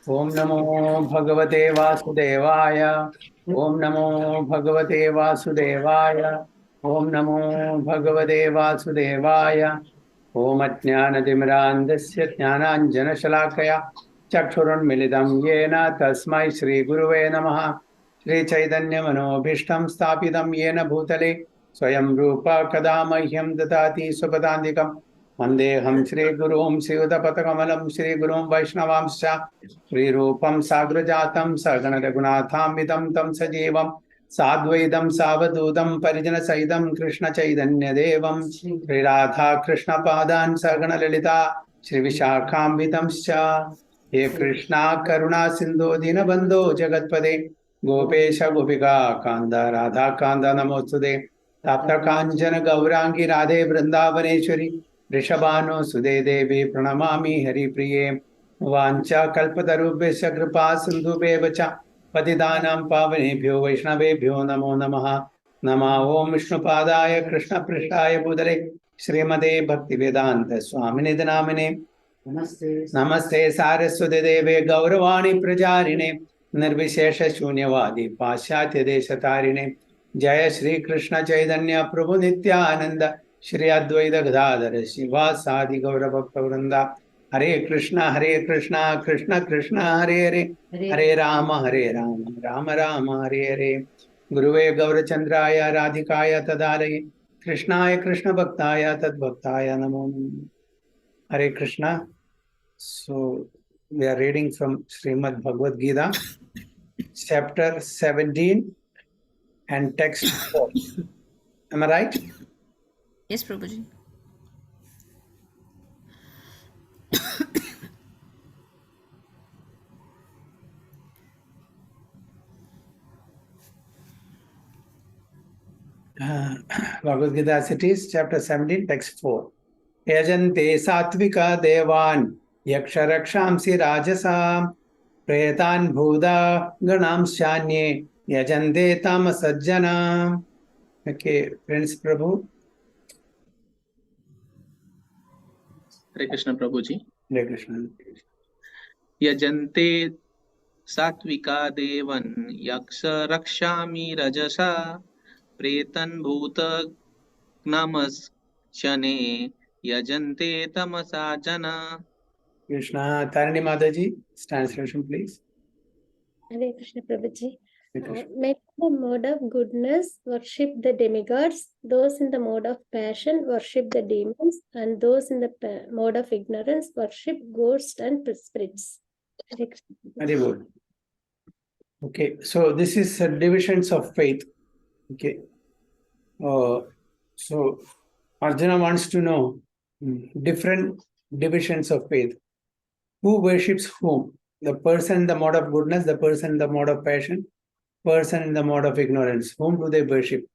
Om Namo Bhagavate Vasudevaya. Om Namo Bhagavate Vasudevaya. Om Namo Bhagavate Vasudevaya. Om Ajnanatimirandasya Jnananjanashalakaya Chakshurunmilitam Yena Tasmai Shri Guruve Namaha. Shri Chaitanya Manobhishtam Sthapitam Yena Bhutale Swayam Rupa Kadamahyam Datati Supadandikam Vandeham Shri Gurum Sivadapatakamalam Shri Gurum Vaishnavamscha श्रीरूपं साग्रजातं सगणरघुनाथान्वितं तं सजीवं साद्वैतं सावधूतं परिजनसहितं कृष्णचैतन्यदेवं श्रीराधा कृष्णपादान् सगणललिता श्रीविशाखान्वितंश्च हे कृष्णा करुणा सिन्धो दीनबन्धो जगत्पदे गोपेश गोपिका कान्द राधा कान्द नमोस्तुते तप्तकाञ्चन गौराङ्गी राधे वृन्दावनेश्वरी वृषभानुसुते देवी प्रणमामि हरिप्रिये वाञ्छा कल्पतरुभ्यश्च कृपा सिन्धुभ्येव च पतितानां पावनेभ्यो वैष्णवेभ्यो नमो नमः। नमः ओं विष्णुपादाय कृष्णपृष्ठाय भूतले श्रीमते भक्तिवेदान्त स्वामिनिधि नामिने नमस्ते सारस्वती देवे गौरवाणी प्रचारिणे निर्विशेष शून्यवादी पाश्चात्य देशतारिणे जय श्री कृष्ण चैतन्य प्रभु नित्यानंद श्री अद्वैत गदाधर शिवासादि गौर भक्तवृंदा हरे कृष्णा कृष्ण कृष्ण हरे हरे हरे राम राम राम हरे हरे गुरुवे गौरचंद्राय राधिकाय तदालये कृष्णाय कृष्ण भक्ताय तद्भक्ताय नमो नमः। हरे Krishna. So we are reading from Srimad Bhagavad Gita, chapter 17 and text 4. Am I right? Yes, Prabhuji. Bhagavad Gita as it is, chapter 17, text 4. Yajante satvika devan yaksharakshamsi rajasam pretan bhuda ganam shanye yajante tamasajjana. Okay, Prince Prabhu. Hare Krishna Prabhuji. Hare Krishna. Yajante सात्विका देवन यक्ष रक्षामि रजसा प्रेतन भूत नमस्यने यजन्ते तमसा जना. Krishna. Tarani Mataji, translation please. Hare Krishna Prabhuji. Men in the mode of goodness worship the demigods, those in the mode of passion worship the demons, and those in the mode of ignorance worship ghosts and spirits. Hare Krishna. Very good. Okay, so this is divisions of faith. Okay, so Arjuna wants to know different divisions of faith. Who worships whom? The person in the mode of goodness, the person in the mode of passion, person in the mode of ignorance. Whom do they worship?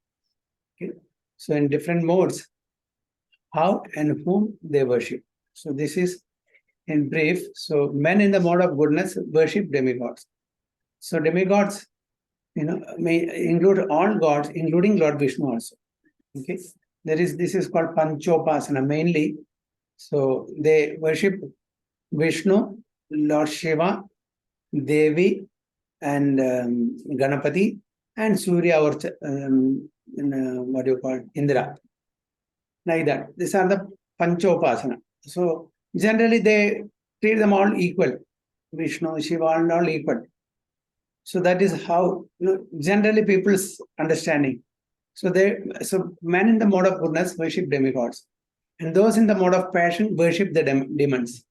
Okay, so in different modes, how and whom they worship. So this is in brief. So men in the mode of goodness worship demigods. So demigods, may include all gods, including Lord Vishnu also. Okay, this is called Panchopasana mainly. So they worship Vishnu, Lord Shiva, Devi, and Ganapati, and Surya or what do you call it? Indra. Like that. These are the Panchopasana. So generally they treat them all equal. Vishnu, Shiva, and all equal. So that is how generally people's understanding. So men in the mode of goodness worship demigods, and those in the mode of passion worship the demons.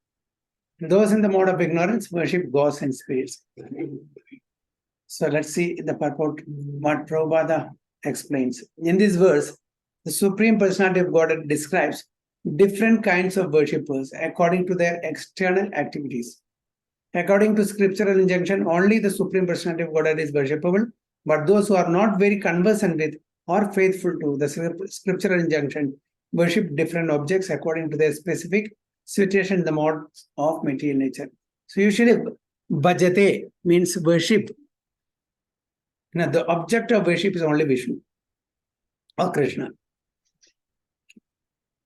And those in the mode of ignorance worship ghosts and spirits. So let's see the purport what Prabhupada explains. In this verse, the Supreme Personality of Godhead describes different kinds of worshippers according to their external activities. According to scriptural injunction, only the Supreme Personality of Godhead is worshipable, but those who are not very conversant with or faithful to the scriptural injunction worship different objects according to their specific situation in the mode of material nature. So usually, bhajate means worship. Now, the object of worship is only Vishnu or Krishna.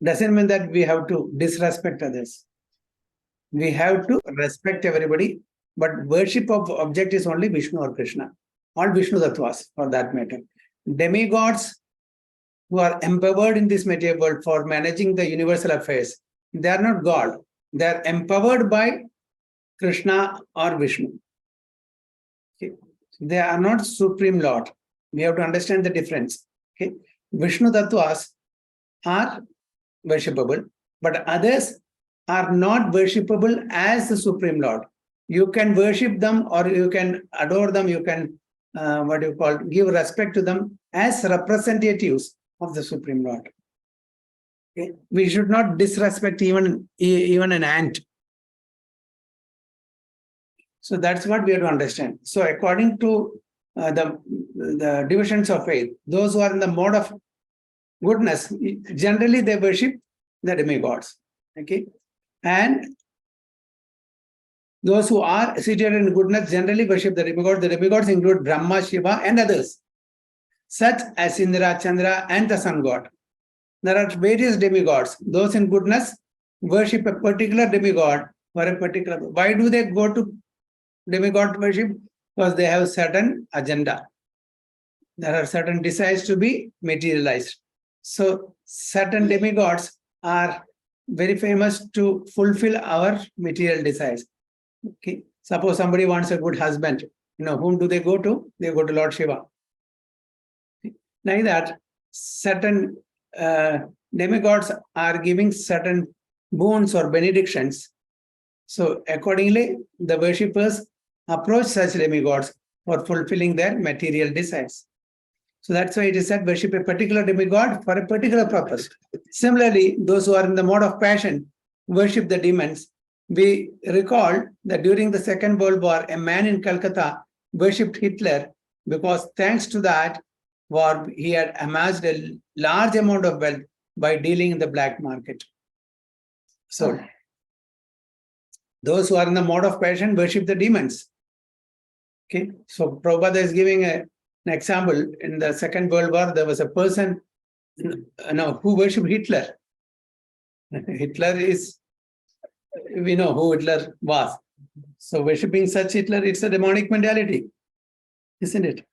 Doesn't mean that we have to disrespect others. We have to respect everybody but worship of object is only Vishnu or Krishna, or Vishnu Tattvas for that matter. Demigods who are empowered in this material world for managing the universal affairs, they are not God. They are empowered by Krishna or Vishnu. Okay. They are not Supreme Lord. We have to understand the difference. Okay. Vishnu Tattvas are worshipable, but others are not worshipable as the Supreme Lord. You can worship them or you can adore them, you can give respect to them as representatives of the Supreme Lord. Okay? We should not disrespect even an ant. So that's what we have to understand. So according to the divisions of faith, those who are in the mode of goodness, generally they worship the demigods. Okay, and those who are situated in goodness generally worship the demigods. The demigods include Brahma, Shiva, and others, such as Indra, Chandra, and the sun god. There are various demigods. Those in goodness worship a particular demigod for a particular. Why do they go to demigod worship? Because they have certain agenda. There are certain desires to be materialized. So certain demigods are very famous to fulfill our material desires. Okay. Suppose somebody wants a good husband, whom do they go to? They go to Lord Shiva. Like that, certain demigods are giving certain boons or benedictions. So accordingly, the worshippers approach such demigods for fulfilling their material desires. So that's why it is said worship a particular demigod for a particular purpose. Similarly, those who are in the mode of passion worship the demons. We recall that during the Second World War, a man in Calcutta worshipped Hitler because thanks to that war, he had amassed a large amount of wealth by dealing in the black market. So those who are in the mode of passion worship the demons. Okay, so Prabhupada is giving an example. In the Second World War, there was a person who worshipped Hitler. Hitler is, we know who Hitler was. So worshipping such Hitler, it's a demonic mentality, isn't it?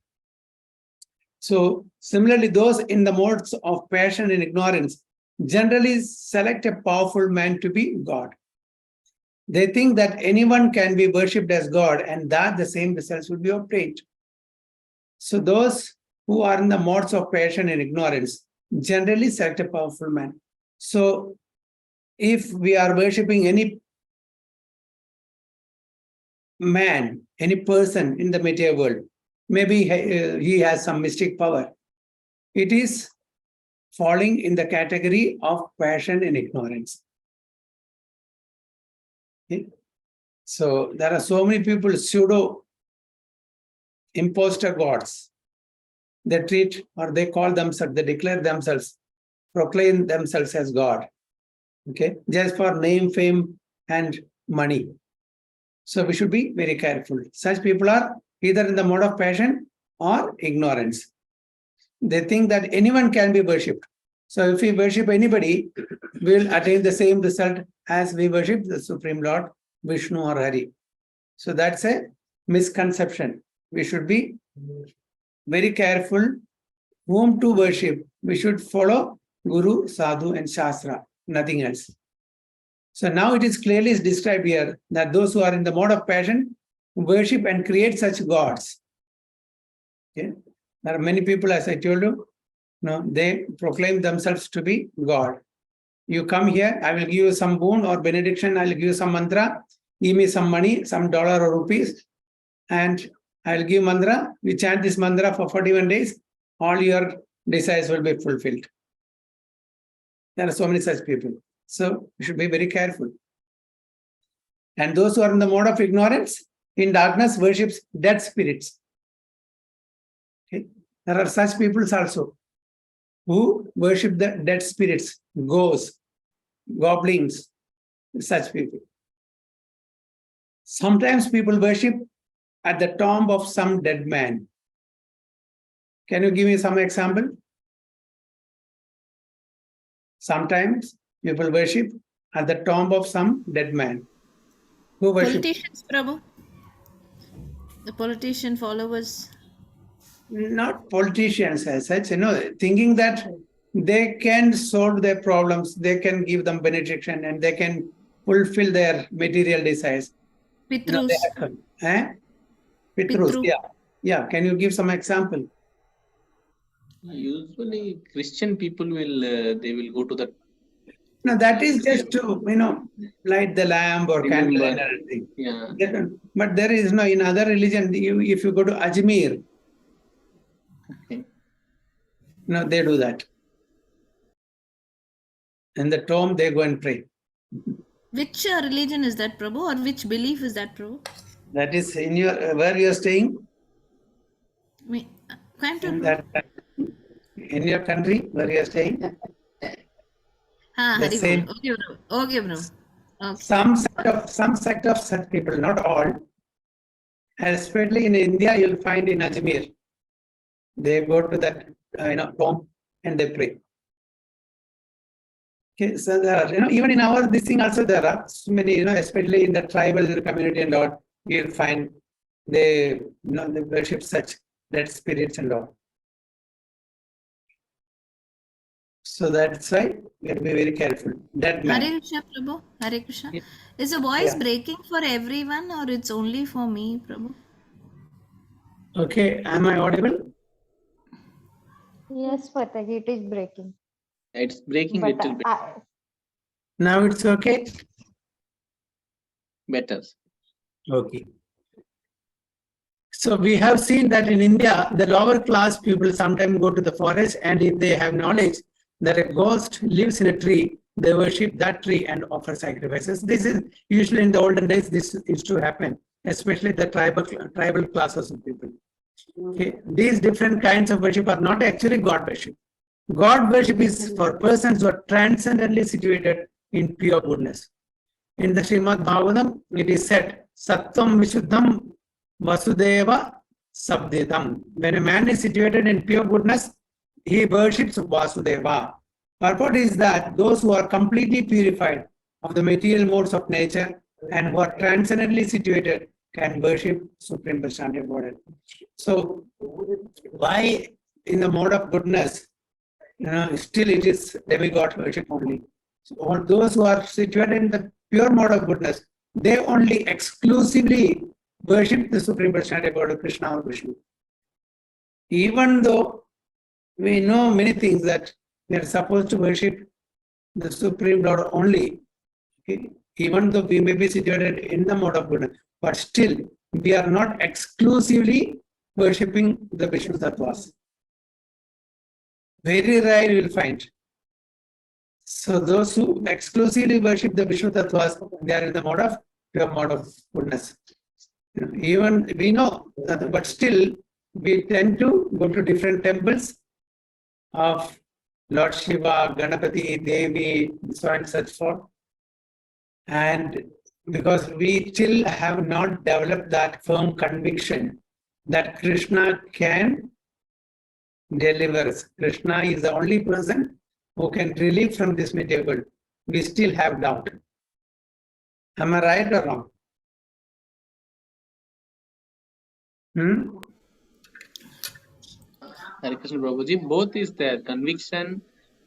So similarly, those in the modes of passion and ignorance generally select a powerful man to be God. They think that anyone can be worshipped as God and that the same results will be obtained. So those who are in the modes of passion and ignorance generally select a powerful man. So if we are worshipping any man, any person in the material world, maybe he has some mystic power. It is falling in the category of passion and ignorance. Okay? So there are so many people, pseudo imposter gods. They treat or they call themselves, they declare themselves, proclaim themselves as God. Okay, just for name, fame, and money. So we should be very careful. Such people are either in the mode of passion or ignorance. They think that anyone can be worshipped. So if we worship anybody, we will attain the same result as we worship the Supreme Lord, Vishnu or Hari. So that's a misconception. We should be very careful whom to worship. We should follow Guru, Sadhu, and Shastra, nothing else. So now it is clearly described here that those who are in the mode of passion worship and create such gods. Okay? There are many people, as I told you, they proclaim themselves to be God. You come here, I will give you some boon or benediction, I will give you some mantra, give me some money, some dollar or rupees, and I will give mantra. We chant this mantra for 41 days, all your desires will be fulfilled. There are so many such people. So you should be very careful. And those who are in the mode of ignorance, in darkness, worships dead spirits. Okay? There are such people also who worship the dead spirits, ghosts, goblins, such people. Sometimes people worship at the tomb of some dead man. Can you give me some example? Sometimes people worship at the tomb of some dead man. Who worship? Politicians, Prabhu. The politician followers. Not politicians as such, thinking that they can solve their problems, they can give them benediction, and they can fulfill their material desires. They Pitrus. have, Pitrus, Pitru. yeah. Yeah, can you give some example? Usually, Christian people will they will go to the No, that is just to, light the lamp or candle Remember. and everything. yeah. But there is no, in other religion, if you go to Ajmer, Okay. they do that. In the tomb, they go and pray. Which religion is that, Prabhu, or which belief is that, Prabhu? That is in your where you are staying. In your country where you are staying. The same. Okay, bro. Okay, bro. Okay. Some sect of such people, not all. Especially in India, you'll find in Ajmer. They go to that tomb and they pray. Okay, so there are, even in our this thing also there are so many, especially in the tribal community and all, you'll find they worship such dead spirits and all. So that's why we have to be very careful. That man. Hare Krishna, Prabhu. Hare Krishna. Yeah. Is the voice Yeah. breaking for everyone, or it's only for me, Prabhu? Okay, am I audible? Yes, Mataji, it is breaking. It's breaking But little bit Now it's okay. better. Okay. So we have seen that in India, the lower class people sometimes go to the forest, and if they have knowledge that a ghost lives in a tree, they worship that tree and offer sacrifices. This is usually in the olden days, this used to happen, especially the tribal classes of people. Okay. These different kinds of worship are not actually God worship. God worship is for persons who are transcendently situated in pure goodness. In the Srimad Bhagavatam, it is said, Sattvam Vishuddham Vasudeva Sabdedam. When a man is situated in pure goodness, he worships Vasudeva. Purport is that those who are completely purified of the material modes of nature and who are transcendently situated can worship Supreme Personality of Godhead. So, why in the mode of goodness, still it is demigod worship only. So, all those who are situated in the pure mode of goodness, they only exclusively worship the Supreme Personality of Godhead, Krishna or Vishnu. Even though we know many things that we are supposed to worship the Supreme Lord only, okay? Even though we may be situated in the mode of goodness, but still we are not exclusively worshipping the Vishnu Tattvas. Very rare you will find. So those who exclusively worship the Vishnu Tattvas, they are in the pure mode of goodness. Even we know that, but still we tend to go to different temples of Lord Shiva, Ganapati, Devi, so on and such forth. And because we still have not developed that firm conviction that Krishna can deliver us. Krishna is the only person who can relieve from this material world. We still have doubt. Am I right or wrong? Hare Krishna Prabhuji, both is there, conviction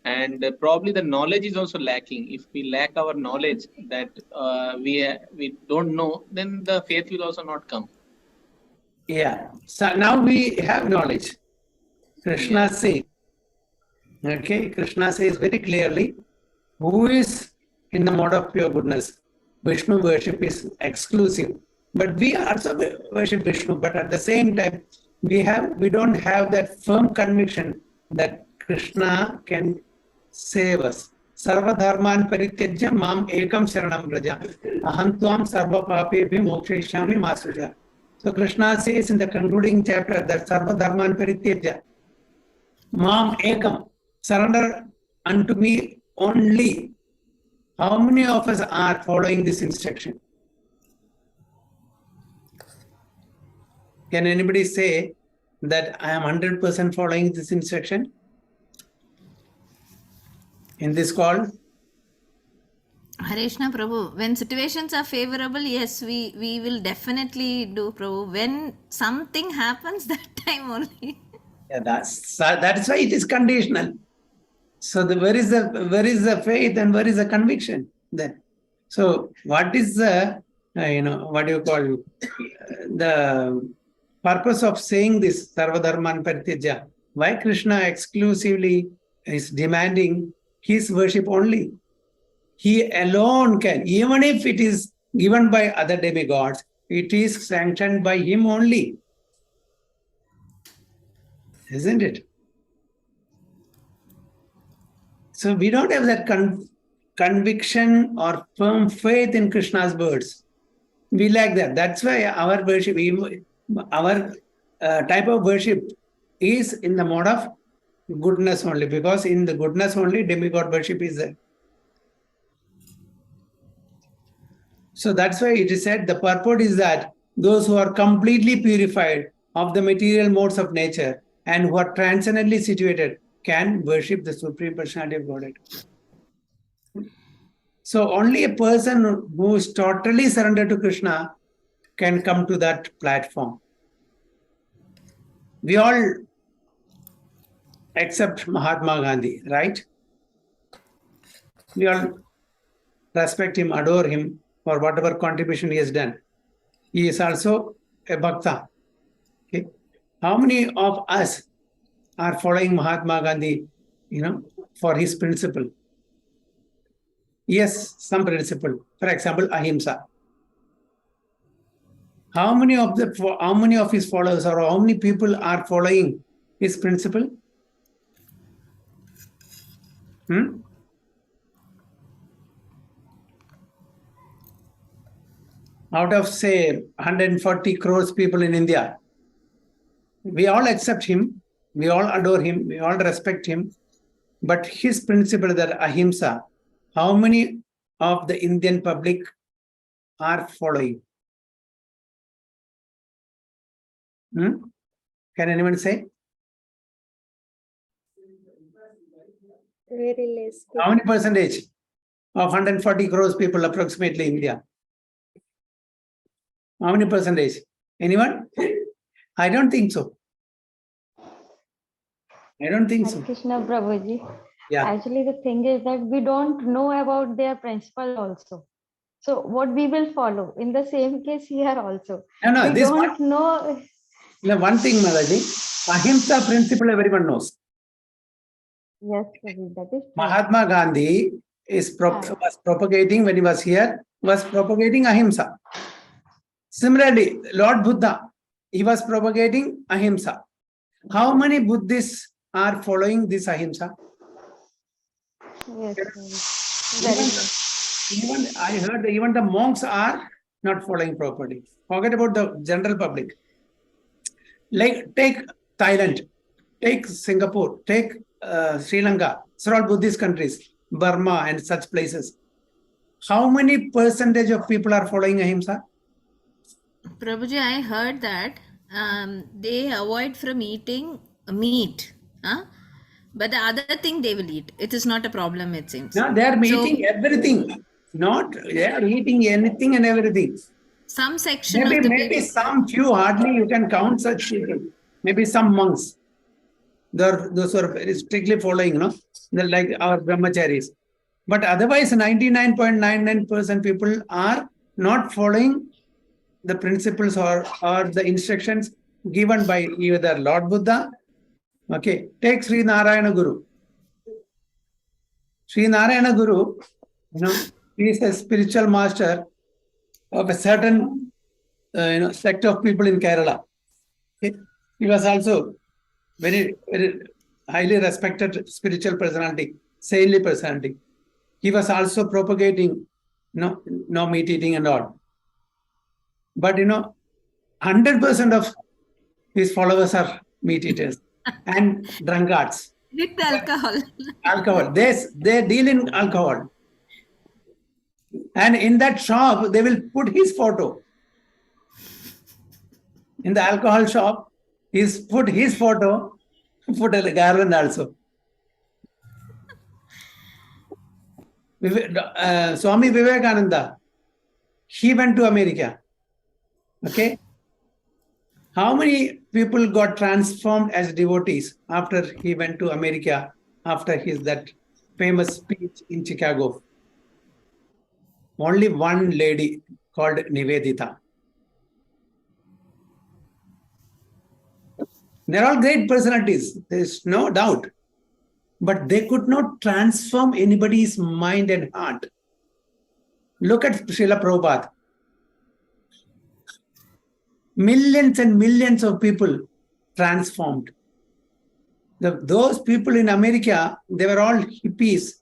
and probably the knowledge is also lacking. If we lack our knowledge that we don't know, then the faith will also not come. Yeah. So now we have knowledge. Krishna says, okay, Krishna says very clearly, who is in the mode of pure goodness? Vishnu worship is exclusive. But we also worship Vishnu, but at the same time, we don't have that firm conviction that Krishna can save us. Sarva dharman parityajya mam ekam sharanam vraja. Aham tvam sarva papebhi mokshayishyami ma sruja. So Krishna says in the concluding chapter that sarva dharman parityajya mam ekam, surrender unto me only. How many of us are following this instruction? Can anybody say that I am 100% following this instruction in this call? Harishna Prabhu, when situations are favorable, yes, we will definitely do, Prabhu. When something happens, that time only. Yeah, that's why it is conditional. So where is the faith and where is the conviction then? So what is the what do you call the purpose of saying this Sarvadharman Parityaja? Why Krishna exclusively is demanding his worship only? He alone can, even if it is given by other demigods, it is sanctioned by him only, isn't it? So we don't have that conviction or firm faith in Krishna's words. We lack that. That's why our worship, our type of worship is in the mode of goodness only, because in the goodness only demigod worship is there. So that's why it is said the purport is that those who are completely purified of the material modes of nature and who are transcendently situated can worship the Supreme Personality of Godhead. So only a person who is totally surrendered to Krishna can come to that platform. We all accept Mahatma Gandhi, right? We all respect him, adore him for whatever contribution he has done. He is also a bhakta. Okay? How many of us are following Mahatma Gandhi, for his principle? Yes, some principle. For example, ahimsa. How many of his followers or how many people are following his principle? Out of, say, 140 crores people in India, we all accept him, we all adore him, we all respect him. But his principle, that ahimsa, how many of the Indian public are following? Can anyone say? Very less. How many percentage of 140 crores people approximately in India? How many percentage? Anyone? I don't think so. I don't think Hare so. Krishna Prabhuji. Yeah. Actually, the thing is that we don't know about their principle also. So what we will follow in the same case here also. No, We this don't know. one thing, Madaji, ahimsa principle everyone knows. Yes, Prabhu, that is true. Mahatma Gandhi was propagating, when he was here, was propagating ahimsa. Similarly, Lord Buddha, he was propagating ahimsa. How many Buddhists are following this ahimsa? Yes, Prabhu. Very less. Even I heard even the monks are not following properly. Forget about the general public. Like take Thailand, take Singapore, take Sri Lanka. These are all Buddhist countries, Burma and such places. How many percentage of people are following ahimsa? Prabhuji, I heard that they avoid from eating meat. Huh? But the other thing they will eat. It is not a problem, it seems. No, they are eating everything. They are eating anything and everything. Some section of the Maybe people. some few, hardly you can count such people. Maybe some monks. Those who are very strictly following, they're like our brahmacharis. But otherwise, 99.99% people are not following the principles or the instructions given by either Lord Buddha. Okay, take Sri Narayana Guru. Sri Narayana Guru, he is a spiritual master of a certain sect of people in Kerala. Okay? He was also very, very highly respected spiritual personality, saintly personality. He was also propagating no meat eating and all. But 100% of his followers are meat eaters and drunkards. With alcohol. Alcohol. They deal in alcohol. And in that shop, they will put his photo. In the alcohol shop, put his photo, put a garland also. Swami Vivekananda, he went to America. Okay. How many people got transformed as devotees after he went to America, after that famous speech in Chicago? Only one lady called Nivedita. They're all great personalities, there's no doubt. But they could not transform anybody's mind and heart. Look at Srila Prabhupada. Millions and millions of people transformed. Those people in America, they were all hippies.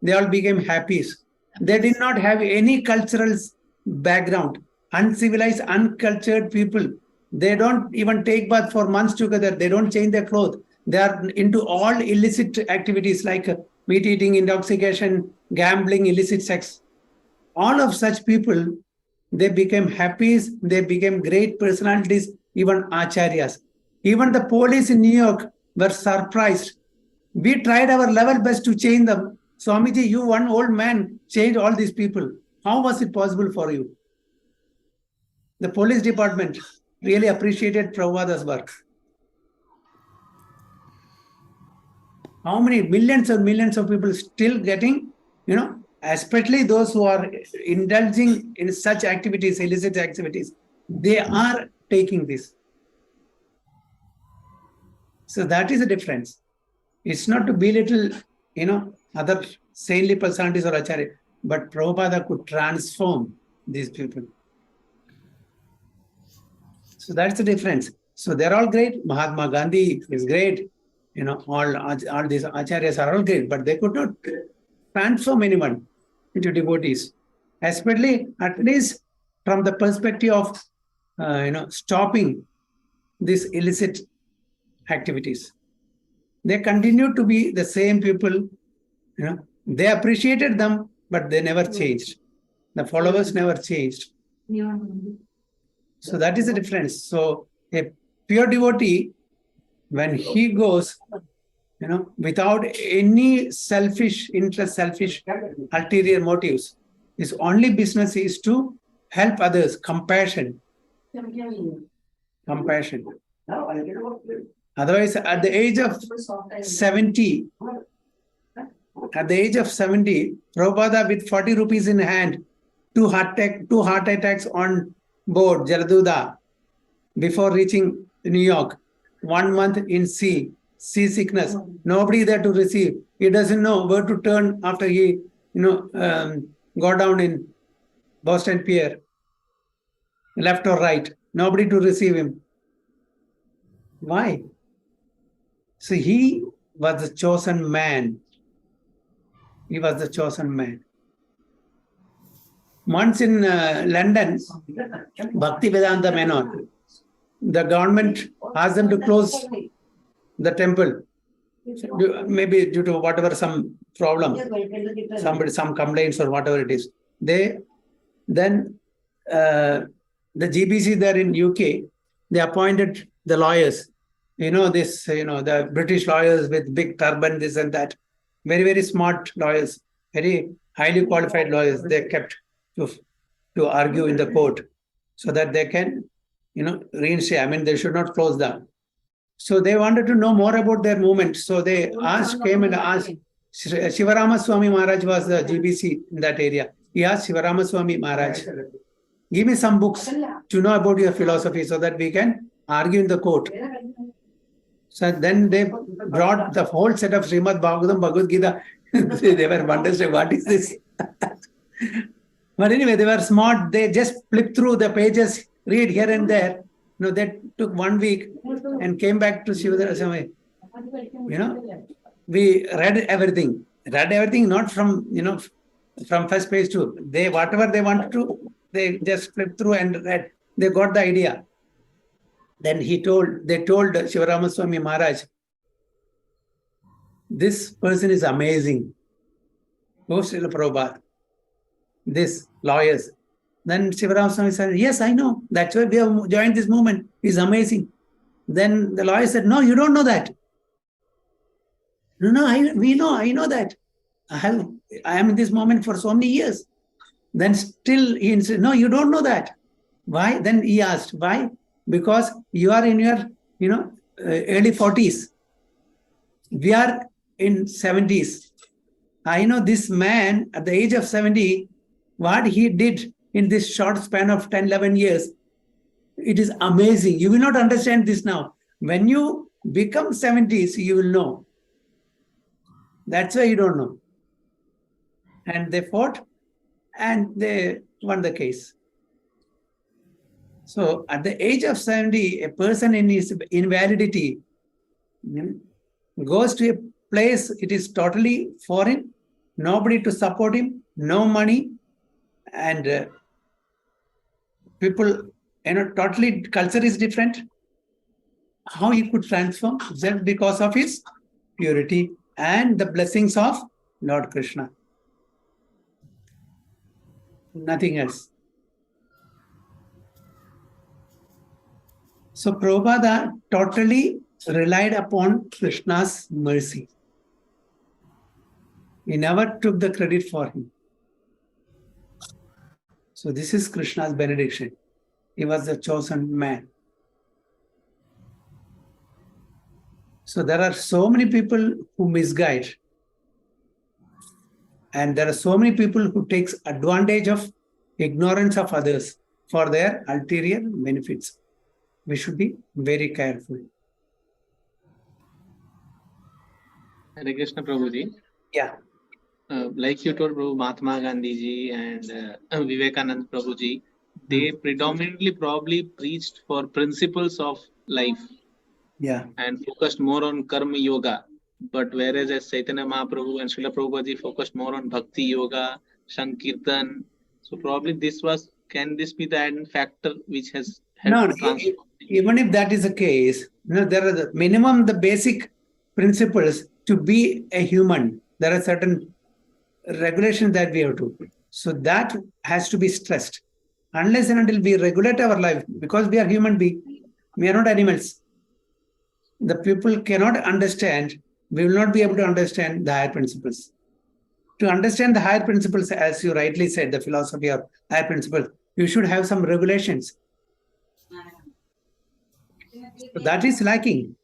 They all became happies. They did not have any cultural background. Uncivilized, uncultured people. They don't even take bath for months together. They don't change their clothes. They are into all illicit activities like meat eating, intoxication, gambling, illicit sex. All of such people, they became happies. They became great personalities, even acharyas. Even the police in New York were surprised. We tried our level best to change them. Swamiji, you, one old man, changed all these people. How was it possible for you? The police department really appreciated Prabhupada's work. How many millions and millions of people still getting, especially those who are indulging in such activities, illicit activities, they are taking this. So that is the difference. It's not to belittle, other saintly personalities or acharya, but Prabhupada could transform these people. So that's the difference. So they're all great. Mahatma Gandhi is great. All these acharyas are all great, but they could not transform anyone into devotees, especially at least from the perspective of, stopping these illicit activities. They continue to be the same people. They appreciated them, but they never changed. The followers never changed. So that is the difference. So a pure devotee, when he goes, without any selfish interest, selfish ulterior motives, his only business is to help others, compassion. Compassion. Otherwise, at the age of 70, Prabhupada with 40 rupees in hand, two heart attacks on board Jaladuda before reaching New York, 1 month in sea sickness, nobody there to receive. He doesn't know where to turn after he, got down in Boston Pier, left or right, nobody to receive him. Why? So he was the chosen man. He was the chosen man. Once in London, Bhakti Vedanta Menor, the government asked them to close the temple, maybe due to whatever some problem, some complaints or whatever it is. Then the GBC there in UK, they appointed the lawyers. The British lawyers with big turban, this and that. Very, very smart lawyers, very highly qualified lawyers. They kept to argue in the court so that they can, reinstate. They should not close down. So they wanted to know more about their movement. So they came and asked. Shivarama Swami Maharaj was the GBC in that area. He asked Shivarama Swami Maharaj, give me some books to know about your philosophy so that we can argue in the court. So then they brought the whole set of Srimad Bhagavatam, Bhagavad Gita. They were wondering, what is this? But anyway, they were smart. They just flipped through the pages, read here and there. They took 1 week and came back to Shivadara Swami. We read everything. Not from, from first page to. Whatever they wanted to, they just flipped through and read. They got the idea. Then they told Shivarama Swami Maharaj, this person is amazing. Go Srila Prabhupada. This lawyers. Then Shivarama Swami said, yes, I know. That's why we have joined this movement. He's amazing. Then the lawyer said, no, you don't know that. No, I know that. I have I am in this moment for so many years. Then still he insisted, no, you don't know that. Why? Then he asked, why? Because you are in your, early 40s. We are in 70s. I know this man at the age of 70, what he did in this short span of 10, 11 years, it is amazing. You will not understand this now. When you become 70s, you will know. That's why you don't know. And they fought and they won the case. So at the age of 70, a person in his invalidity goes to a place, it is totally foreign, nobody to support him, no money, and people, totally culture is different. How he could transform? Just because of his purity and the blessings of Lord Krishna. Nothing else. So Prabhupada totally relied upon Krishna's mercy. He never took the credit for him. So this is Krishna's benediction. He was the chosen man. So there are so many people who misguide. And there are so many people who takes advantage of ignorance of others for their ulterior benefits. We should be very careful. Hare Krishna Prabhuji. Yeah. Like you told, Prabhu, Mahatma Gandhi ji and Vivekanand Prabhuji, they predominantly probably preached for principles of life. Yeah. And focused more on karma yoga. But whereas as Chaitanya Mahaprabhu and Srila Prabhupada focused more on bhakti yoga, Sankirtan. So probably can this be the added factor which has helped transform? Even if that is the case, there are the basic principles to be a human. There are certain regulations that we have to. So that has to be stressed. Unless and until we regulate our life, because we are human beings, we are not animals. The people cannot understand, we will not be able to understand the higher principles. To understand the higher principles, as you rightly said, the philosophy of higher principles, you should have some regulations. So that is lacking.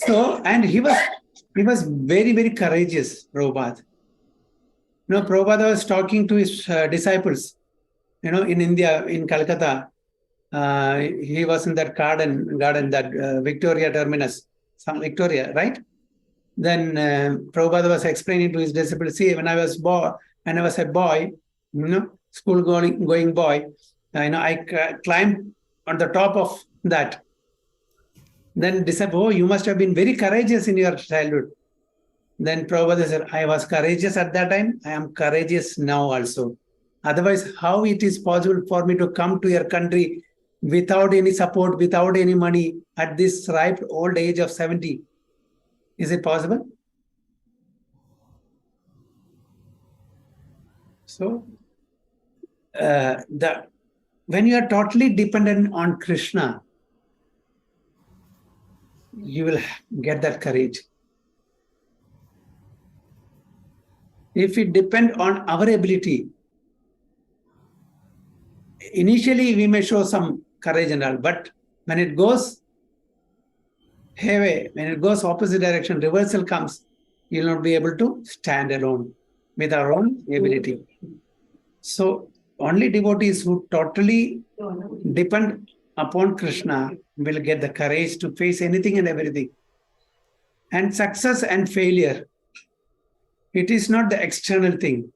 So, and he was very, very courageous, Prabhupada. Prabhupada was talking to his disciples, in India, in Calcutta. He was in that garden, that Victoria terminus, some Victoria, right? Then Prabhupada was explaining to his disciples, see, when I was a boy, school going boy, I climbed on the top of that. Then disciple, you must have been very courageous in your childhood. Then Prabhupada said, I was courageous at that time, I am courageous now also. Otherwise, how it is possible for me to come to your country without any support, without any money, at this ripe old age of 70? Is it possible? So, when you are totally dependent on Krishna, you will get that courage. If we depend on our ability, initially we may show some courage and all, but when it goes hayway, when it goes opposite direction, reversal comes, you will not be able to stand alone with our own ability. So only devotees who totally depend upon Krishna will get the courage to face anything and everything. And success and failure, it is not the external thing.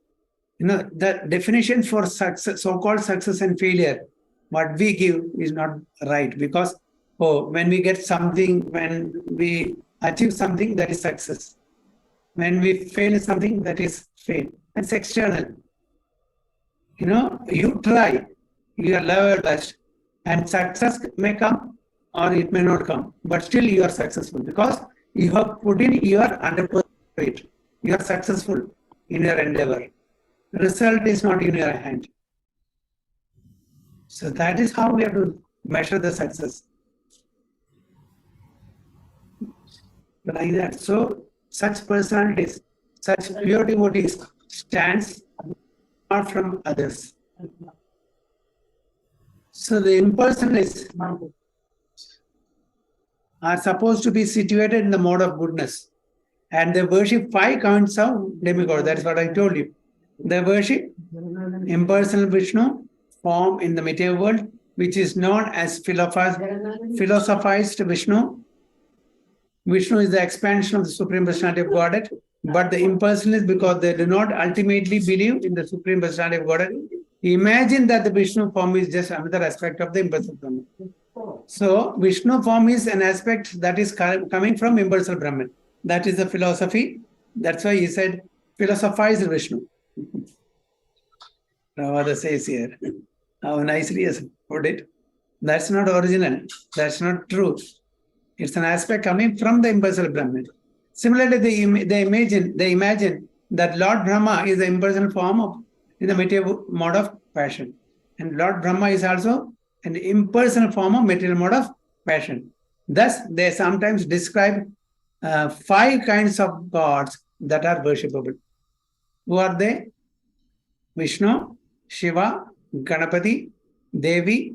The definition for success, so-called success and failure, what we give is not right, because when we get something, when we achieve something, that is success. When we fail in something, that is fail. That's external. You try your level best, and success may come or it may not come, but still you are successful because you have put in your 100%. You are successful in your endeavor. Result is not in your hand. So that is how we have to measure the success. like that. So such personalities, such pure devotees stands apart from others. So the impersonalists are supposed to be situated in the mode of goodness. And they worship 5 kinds of demigod. That's what I told you. They worship impersonal Vishnu, form in the material world, which is known as philosophized Vishnu. Vishnu is the expansion of the Supreme Personality of Godhead, but the impersonalists, because they do not ultimately believe in the Supreme Personality of Godhead, imagine that the Vishnu form is just another aspect of the impersonal Brahman. So, Vishnu form is an aspect that is coming from impersonal Brahman. That is the philosophy. That's why he said, philosophize Vishnu. Ravada says here, how nicely has put it. That's not original. That's not true. It's an aspect coming from the impersonal Brahman. Similarly, they imagine that Lord Brahma is the impersonal form of in the material mode of passion. And Lord Brahma is also an impersonal form of material mode of passion. Thus, they sometimes describe 5 kinds of gods that are worshipable. Who are they? Vishnu, Shiva, Ganapati, Devi,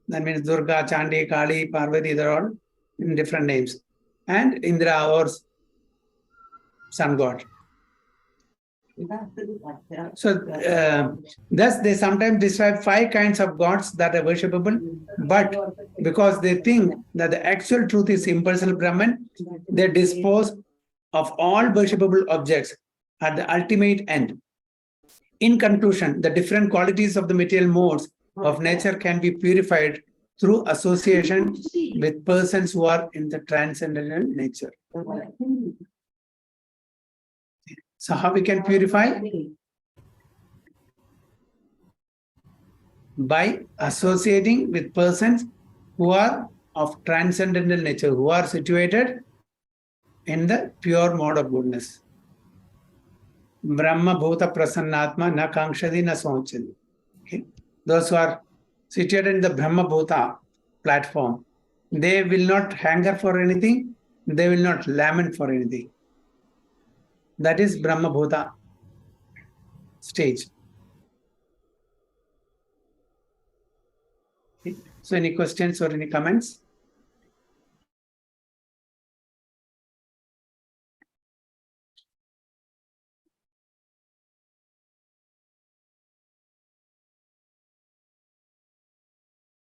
that means Durga, Chandi, Kali, Parvati, they're all in different names. And Indra, or sun god. So, thus they sometimes describe 5 kinds of gods that are worshipable, but because they think that the actual truth is impersonal Brahman, they dispose of all worshipable objects at the ultimate end. In conclusion, the different qualities of the material modes of nature can be purified through association with persons who are in the transcendental nature. So how we can purify? By associating with persons who are of transcendental nature, who are situated in the pure mode of goodness. Brahma Bhuta Prasannatma na Kankshadi na Sonchadi. Okay? Those who are situated in the Brahma Bhuta platform, they will not hanker for anything, they will not lament for anything. That is Brahma Bhuta stage. Okay? So any questions or any comments?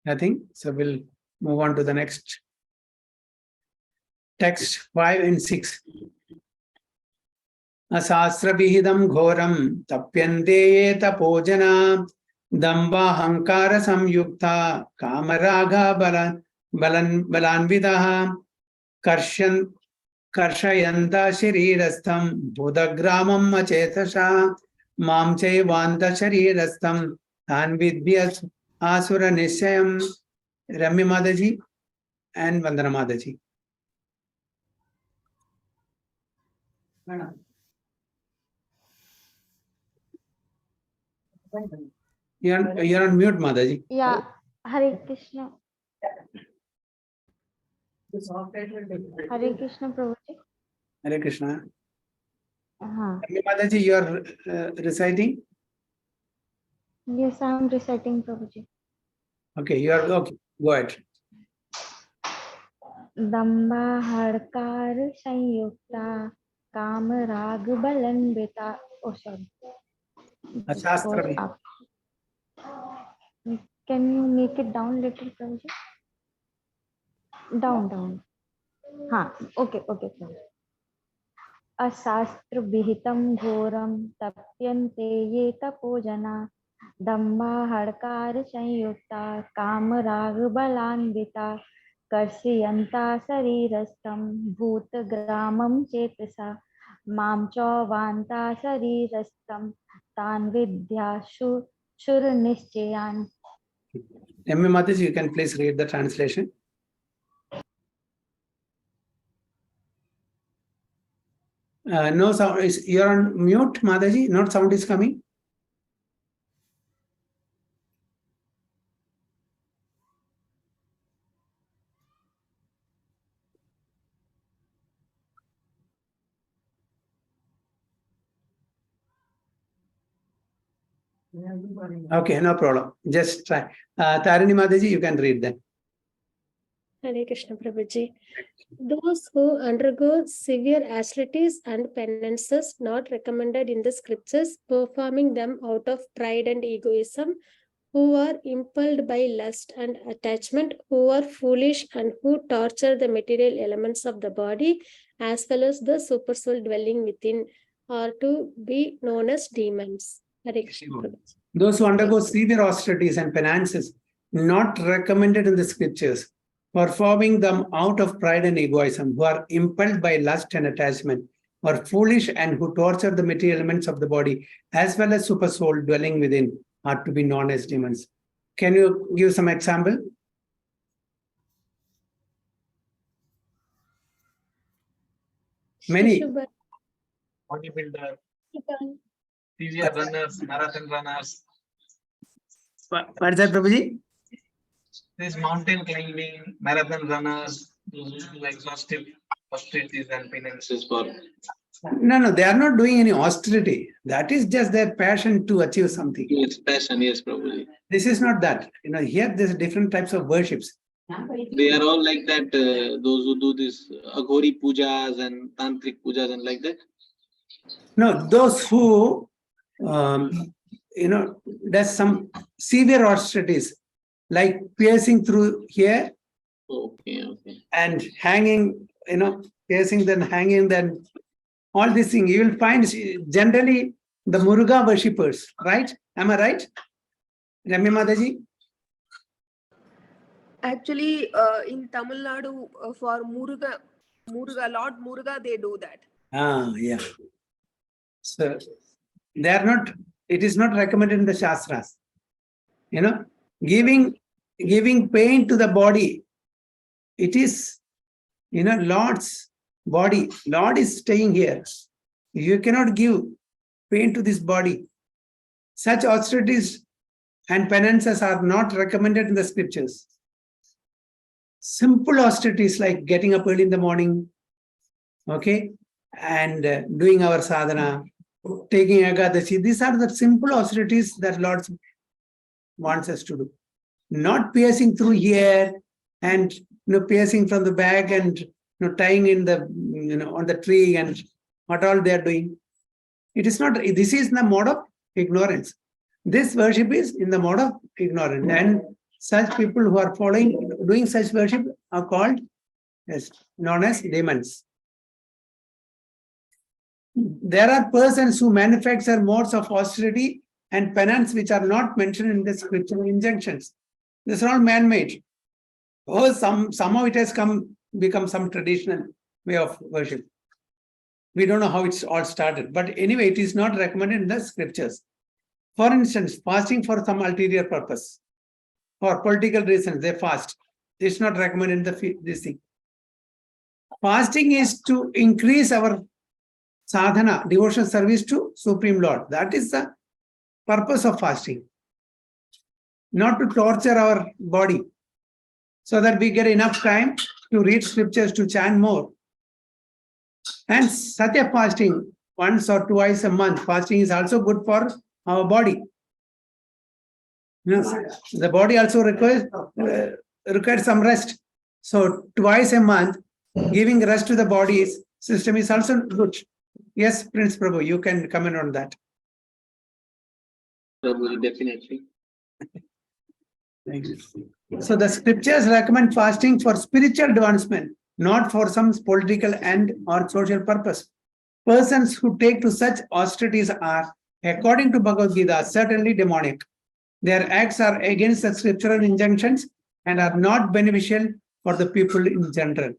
Nothing. So we'll move on to the next text 5 and 6. Asasrabihidam ghoram tapyante ye tapojana dambahangkara samyukta kamaraga balanvidaha karshayanta sharirastham budagramam achetasa mam chaivanta sharirastham tan vidhyas asura nishayam. Ramya Mataji and Vandana Mataji. You're on mute, Mataji. Yeah, Hare Krishna. Hare Krishna, Prabhuji. Hare Krishna. Uh-huh. Mataji, you are reciting? Yes, I am reciting, Prabhuji. Okay, you are okay. Go ahead. Damba Harkar Sanyukta Kam Rag Balanvita. Oh, sorry. Shastra. Can you make it down little, Prabhuji? Down. Okay, Prabhuji. Asastra Bihitam Ghoram Tapyante Ye Tapojana Damba Harkar Sanyukta Kam Rag Balanvita Karshiyanta Sarirastam Bhutagramam Chetasa Mam Vanta Sarirastam Tan Vidya Shur Nishchayan. M. Mataji, you can please read the translation. No sound. You're on mute, Mataji. Not sound is coming. Okay, no problem. Just try. Tarini Mataji, you can read that. Hare Krishna Prabhuji. Those who undergo severe austerities and penances not recommended in the scriptures, performing them out of pride and egoism, who are impelled by lust and attachment, who are foolish and who torture the material elements of the body, as well as the supersoul dwelling within, are to be known as demons. Hare Krishna Prabhuji. Those who undergo severe austerities and penances not recommended in the scriptures, performing them out of pride and egoism, who are impelled by lust and attachment, are foolish and who torture the material elements of the body, as well as supersoul dwelling within, are to be known as demons. Can you give some example? Many. Shishubha- Bodybuilder, severe runners, marathon runners, What is that, Prabhuji? this mountain climbing, marathon runners, those who do exhaustive austerities and penances for. No, they are not doing any austerity. That is just their passion to achieve something. Yes, passion, yes, Prabhuji. This is not that. Here there's different types of worships. They are all like that, those who do this Aghori pujas and tantric pujas and like that. No, those who, does some severe austerities, like piercing through here Okay. and hanging, piercing, then hanging, then all these things. You will find generally the Muruga worshippers, right? Am I right? Ramya Mataji? Actually, in Tamil Nadu, for Muruga, Lord Muruga, they do that. Yeah. So they are not, it is not recommended in the Shastras. Giving pain to the body, it is, Lord's body. Lord is staying here. You cannot give pain to this body. Such austerities and penances are not recommended in the scriptures. Simple austerities like getting up early in the morning, okay, and doing our sadhana, taking Ekadashi. These are the simple austerities that Lord wants us to do. Not piercing through here and piercing from the back and tying in the on the tree and what all they are doing. It is not. This is in the mode of ignorance. This worship is in the mode of ignorance, and such people who are doing such worship are called known as demons. There are persons who manufacture modes of austerity and penance which are not mentioned in the scriptural injunctions. This is all man-made. Somehow it has become some traditional way of worship. We don't know how it's all started, but anyway, it is not recommended in the scriptures. For instance, fasting for some ulterior purpose, for political reasons, they fast. It's not recommended in this thing. Fasting is to increase our sadhana, devotional service to Supreme Lord. That is the purpose of fasting. Not to torture our body, so that we get enough time to read scriptures, to chant more. And Satya fasting, once or twice a month, fasting is also good for our body. The body also requires some rest. So twice a month, giving rest to the body's system is also good. Yes, Prince Prabhu, you can comment on that. Prabhu, definitely. Thank you. So the scriptures recommend fasting for spiritual advancement, not for some political and or social purpose. Persons who take to such austerities are, according to Bhagavad Gita, certainly demonic. Their acts are against the scriptural injunctions and are not beneficial for the people in general.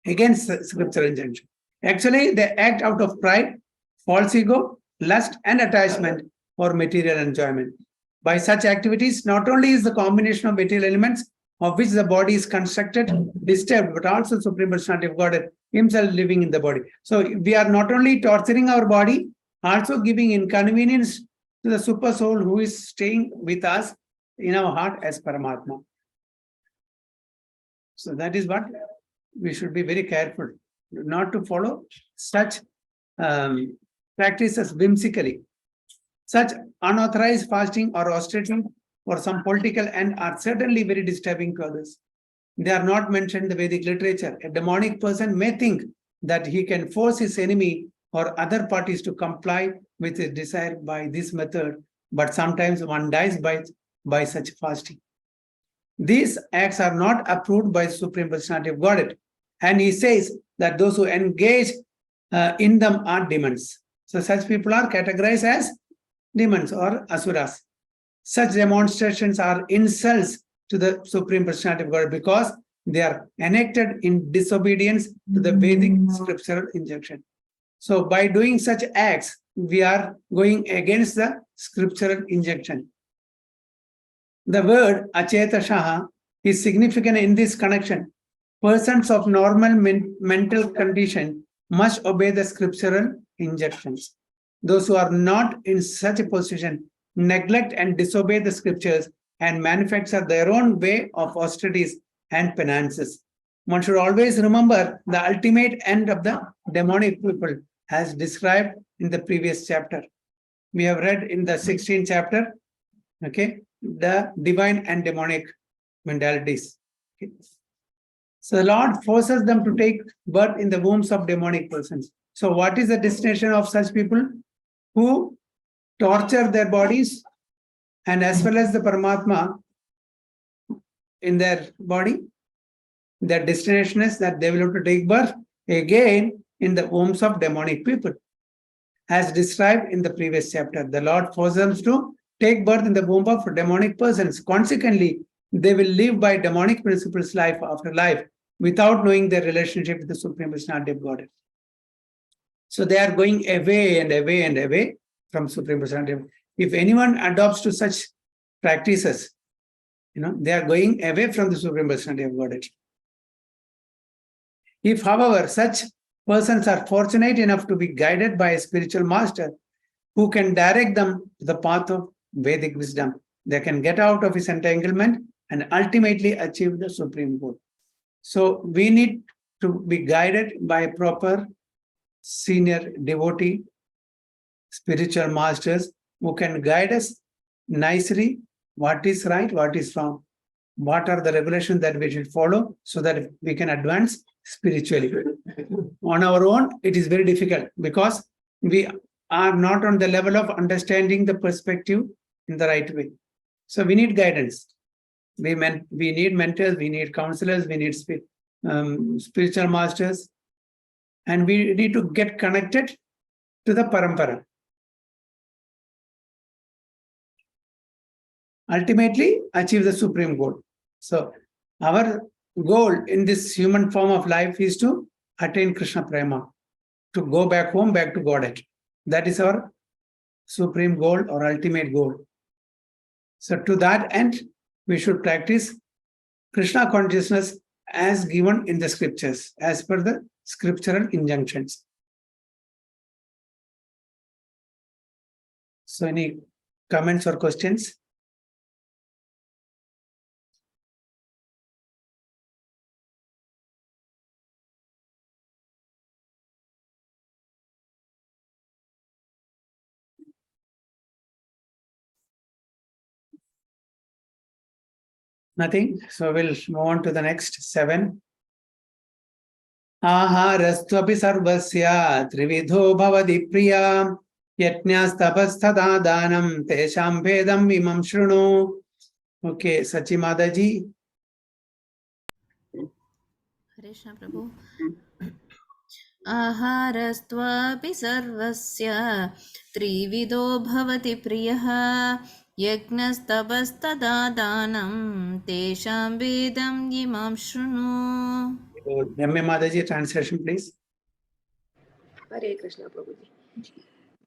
Against the scriptural injunction. Actually, they act out of pride, false ego, lust, and attachment for material enjoyment. By such activities, not only is the combination of material elements of which the body is constructed disturbed, but also Supreme Personality of God Himself living in the body. So we are not only torturing our body, also giving inconvenience to the super soul who is staying with us in our heart as Paramatma. So that is what we should be very careful not to follow such practices whimsically. Such unauthorized fasting or austerity for some political end are certainly very disturbing to others. They are not mentioned in the Vedic literature. A demonic person may think that he can force his enemy or other parties to comply with his desire by this method, but sometimes one dies by such fasting. These acts are not approved by the Supreme Personality of Godhead. And he says that those who engage in them are demons. So such people are categorized as demons or asuras. Such demonstrations are insults to the Supreme Personality of God because they are enacted in disobedience to the Vedic scriptural injunction. So by doing such acts, we are going against the scriptural injunction. The word achetashaha is significant in this connection. Persons of normal mental condition must obey the scriptural injunctions. Those who are not in such a position neglect and disobey the scriptures and manufacture their own way of austerities and penances. One should always remember the ultimate end of the demonic people as described in the previous chapter. We have read in the 16th chapter, okay, the divine and demonic mentalities. Okay. So the Lord forces them to take birth in the wombs of demonic persons. So what is the destination of such people? Who torture their bodies and as well as the Paramatma in their body. Their destination is that they will have to take birth again in the wombs of demonic people. As described in the previous chapter, the Lord forces them to take birth in the womb of demonic persons. Consequently, they will live by demonic principles life after life without knowing their relationship with the Supreme Personality of Godhead. So they are going away and away and away from Supreme Personality. If anyone adopts to such practices, they are going away from the Supreme Personality of Godhead. If, however, such persons are fortunate enough to be guided by a spiritual master who can direct them to the path of Vedic wisdom, they can get out of his entanglement and ultimately achieve the supreme goal. So we need to be guided by a proper senior devotee, spiritual masters who can guide us nicely what is right, what is wrong, what are the regulations that we should follow so that we can advance spiritually. On our own, it is very difficult because we are not on the level of understanding the perspective in the right way. So we need guidance. We need mentors, we need counselors, we need spiritual masters, and we need to get connected to the parampara. Ultimately, achieve the supreme goal. So our goal in this human form of life is to attain Krishna Prema, to go back home, back to Godhead. That is our supreme goal or ultimate goal. So to that end, we should practice Krishna consciousness as given in the scriptures, as per the scriptural injunctions. So any comments or questions? Nothing. So we'll move on to the next 7. Aharastvapi sarvasya trividho bhavati priya yajnastapasthatha danam tesham vedam imam shrunu. Okay, Sachi Mataji. Hare Krishna Prabhu. आहारस्त्वापि सर्वस्य त्रिविधो भवति प्रियः यज्ञस्तपस्तदा दानं तेषां वेदं इमां शृणु. Yamme Mataji, translation please. Hare Krishna Prabhuji.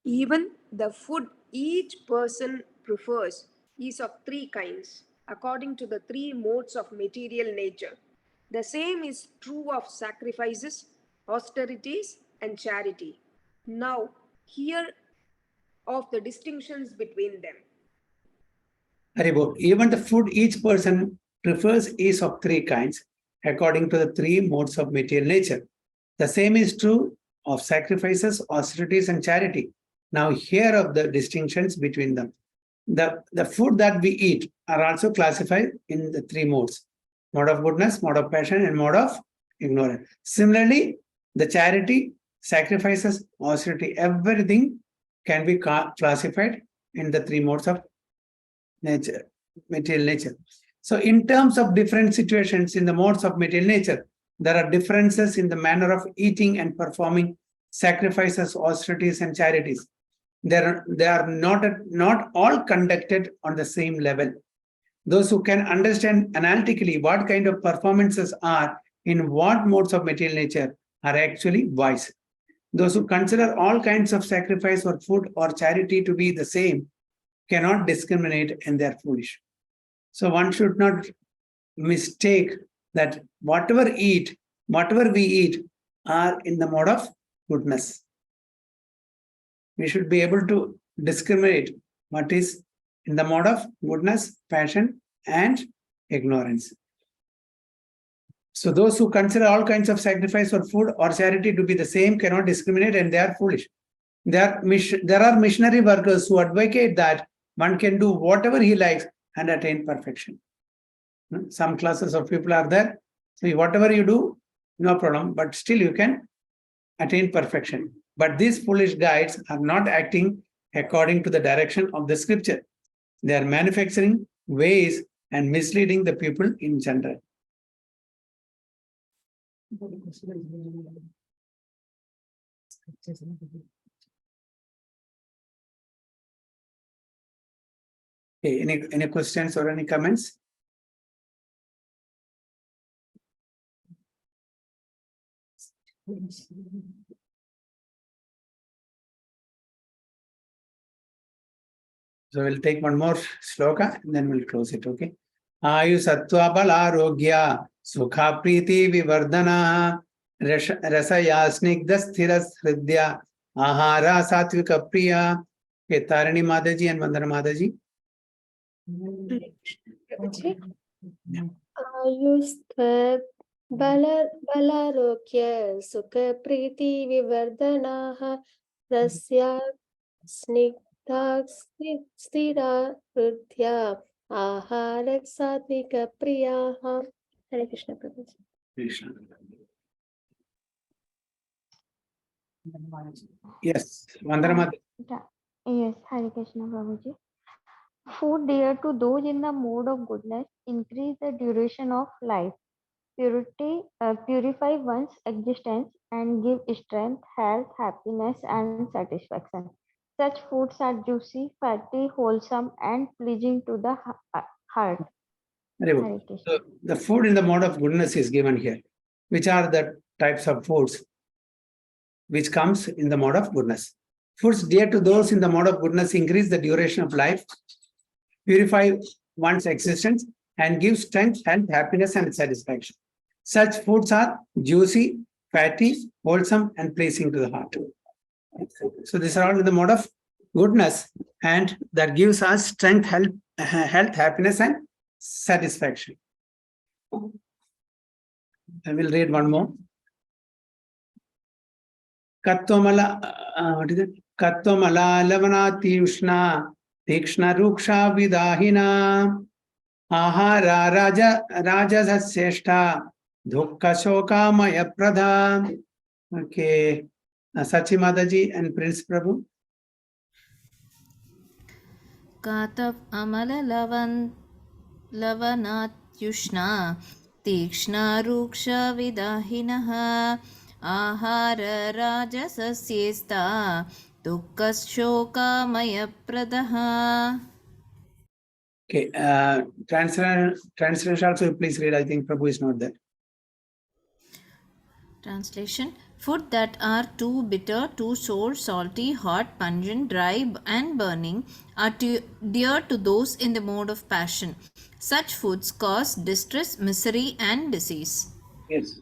Even the food each person prefers is of 3 kinds, according to the 3 modes of material nature. The same is true of sacrifices, austerities, and charity. Now, hear of the distinctions between them. Haribo, even the food each person prefers is of 3 kinds, according to the 3 modes of material nature. The same is true of sacrifices, austerities, and charity. Now here are the distinctions between them. The food that we eat are also classified in the three modes: mode of goodness, mode of passion, and mode of ignorance. Similarly, the charity, sacrifices, austerity, everything can be classified in the three modes of nature, material nature. So in terms of different situations in the modes of material nature, there are differences in the manner of eating and performing sacrifices, austerities, and charities. They are not all conducted on the same level. Those who can understand analytically what kind of performances are in what modes of material nature are actually wise. Those who consider all kinds of sacrifice or food or charity to be the same cannot discriminate, and they are foolish. So one should not mistake that whatever we eat are in the mode of goodness. We should be able to discriminate what is in the mode of goodness, passion, and ignorance. So those who consider all kinds of sacrifice or food or charity to be the same cannot discriminate, and they are foolish. There are missionary workers who advocate that one can do whatever he likes and attain perfection. Some classes of people are there. So whatever you do, no problem, but still you can attain perfection. But these foolish guides are not acting according to the direction of the scripture. They are manufacturing ways and misleading the people in general. Okay, any questions or any comments? So we'll take one more sloka and then we'll close it, okay? Ayu sattva balarogya sukha priti vivardana rasaya snigdha sthiras hridya ahara satvika priya. Okay, Tarini Mataji and Vandana Mataji. Ayustva balarokya sukha priti vivardanaha rasya snigdha sthira hrudya aharak satvika priyaha. Hare Krishna Prabhuji. Krishna. Yes, Vandana Mataji. Yes, Hare Krishna Prabhuji. Food dear to those in the mode of goodness increase the duration of life, purify one's existence, and give strength, health, happiness, and satisfaction. Such foods are juicy, fatty, wholesome, and pleasing to the heart. Very Hare good. Krishna. So the food in the mode of goodness is given here. Which are the types of foods which comes in the mode of goodness? Foods dear to those in the mode of goodness increase the duration of life, purify one's existence, and give strength, health, happiness, and satisfaction. Such foods are juicy, fatty, wholesome, and pleasing to the heart. So these are all in the mode of goodness, and that gives us strength, health, happiness, and satisfaction. I will read one more. Kattomala, what is it? Kattomala lavanati ushna tikshna ruksha vidahina ahara raja seshta dukha shoka maya pradha. Okay, Sachi Mataji and Prince Prabhu. Katav amala lavanatyushna tikshna ruksha vidahinaha ahara rajasasyesta dukkha maya pradaha. Okay, translation also please read. I think Prabhu is not there. Translation: food that are too bitter, too sour, salty, hot, pungent, dry, and burning are dear to those in the mode of passion. Such foods cause distress, misery, and disease. Yes.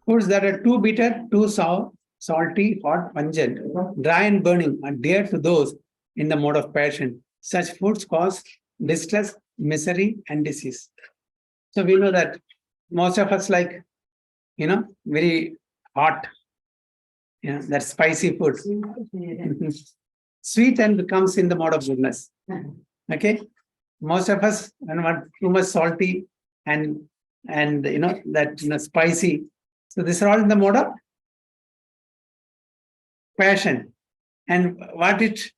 Foods that are too bitter, too sour, salty, hot, pungent, dry, and burning are dear to those in the mode of passion. Such foods cause distress, misery, and disease. So we know that most of us like, very hot, that spicy food. Sweet and comes in the mode of goodness. Okay. Most of us want too much salty and that spicy. So these are all in the mode of passion. And what it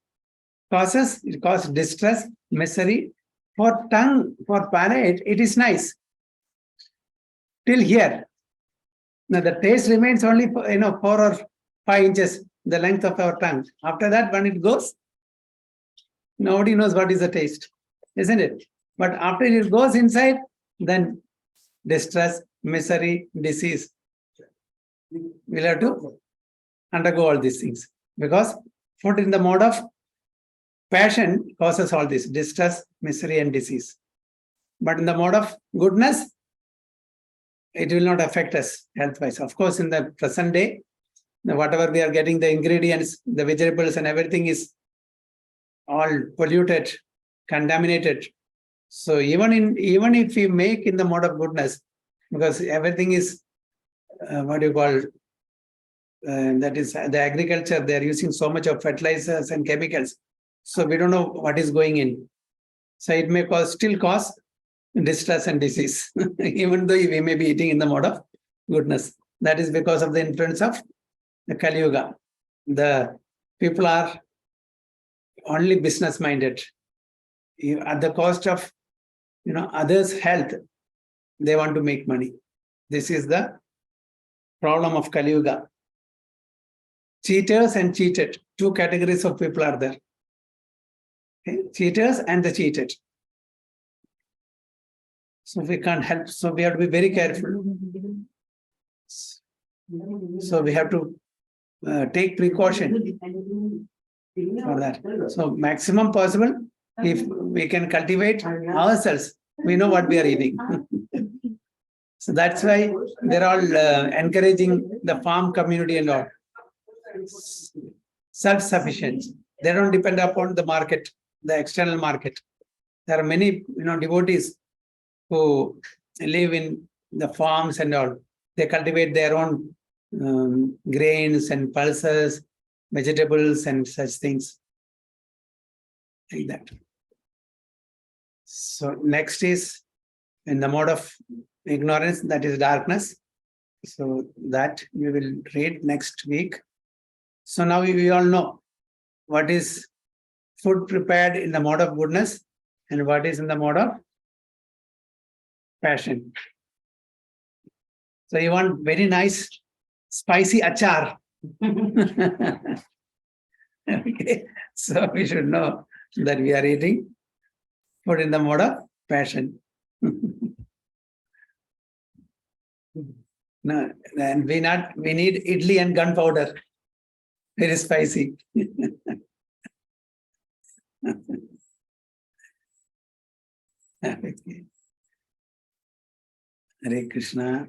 causes? It causes distress, misery. For tongue, for palate, it is nice. Till here. Now the taste remains only 4 or 5 inches, the length of our tongue. After that, when it goes, nobody knows what is the taste, isn't it? But after it goes inside, then distress, misery, disease. We'll have to undergo all these things. Because food in the mode of passion causes all this distress, misery, and disease. But in the mode of goodness, it will not affect us health-wise. Of course, in the present day, whatever we are getting, the ingredients, the vegetables and everything is all polluted, contaminated. So even if we make in the mode of goodness, because everything is that is the agriculture, they are using so much of fertilizers and chemicals. So we don't know what is going in. So it may still cause distress and disease, even though we may be eating in the mode of goodness. That is because of the influence of the Kali Yuga. The people are only business minded. At the cost of others' health, they want to make money. This is the problem of Kali Yuga. Cheaters and cheated. 2 categories of people are there. Okay? Cheaters and the cheated. So we can't help. So we have to be very careful. So we have to take precaution for that. So maximum possible, if we can cultivate ourselves, we know what we are eating. So that's why they're all encouraging the farm community and all. Self-sufficient. They don't depend upon the market, the external market. There are many devotees who live in the farms and all. They cultivate their own grains and pulses, vegetables and such things. Like that. So next is in the mode of ignorance, that is darkness. So that we will read next week. So now we all know what is food prepared in the mode of goodness and what is in the mode of passion. So you want very nice spicy achar. Okay. So we should know that we are eating food in the mode of passion. No, and we need idli and gunpowder. Very spicy. Okay. Hare Krishna.